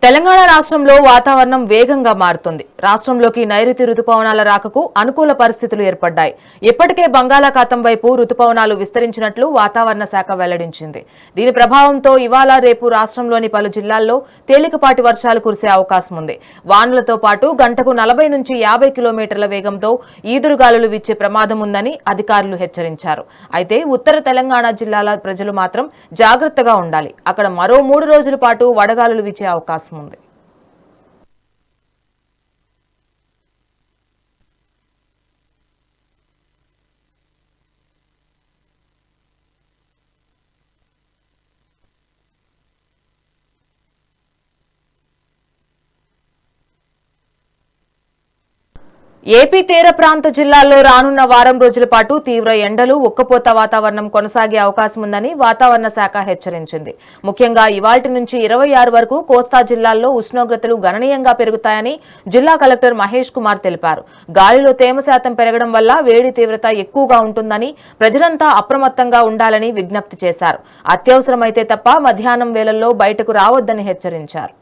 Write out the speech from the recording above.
తెలంగాణ రాష్ట్రంలో వాతావరణం వేగంగా మారుతుంది. రాష్ట్రంలోకి నైరుతి రుతుపవనాల రాకకు అనుకూల పరిస్థితులు ఏర్పడ్డాయి. ఇప్పటికే బంగాళాఖాతం వైపు రుతుపవనాలు విస్తరించినట్లు వాతావరణ శాఖ వెల్లడించింది. దీని ప్రభావంతో ఇవాళ రేపు రాష్ట్రంలోని పలు జిల్లాల్లో తేలికపాటి వర్షాలు కురిసే అవకాశం ఉంది. వానలతో పాటు గంటకు 40 నుంచి 50 కిలోమీటర్ల వేగంతో ఈదురుగాలులు వీచే ప్రమాదం ఉందని అధికారులు హెచ్చరించారు. అయితే ఉత్తర తెలంగాణ జిల్లాల ప్రజలు మాత్రం జాగ్రత్తగా ఉండాలి. అక్కడ మరో 3 రోజుల పాటు వడగాలులు వీచే అవకాశం ఉంది. ఏపీ తీర ప్రాంత జిల్లాల్లో రానున్న వారం రోజుల పాటు తీవ్ర ఎండలు, ఉక్కపోత వాతావరణం కొనసాగే అవకాశం ఉందని వాతావరణ శాఖ హెచ్చరించింది. ముఖ్యంగా ఇవాల్టి నుంచి 26 వరకు కోస్తా జిల్లాల్లో ఉష్ణోగ్రతలు గణనీయంగా పెరుగుతాయని జిల్లా కలెక్టర్ మహేష్ కుమార్ తెలిపారు. గాలిలో తేమ శాతం పెరగడం వల్ల వేడి తీవ్రత ఎక్కువగా ఉంటుందని ప్రజలంతా అప్రమత్తంగా ఉండాలని విజ్ఞప్తి చేశారు. అత్యవసరమైతే తప్ప మధ్యాహ్నం వేళల్లో బయటకు రావద్దని హెచ్చరించారు.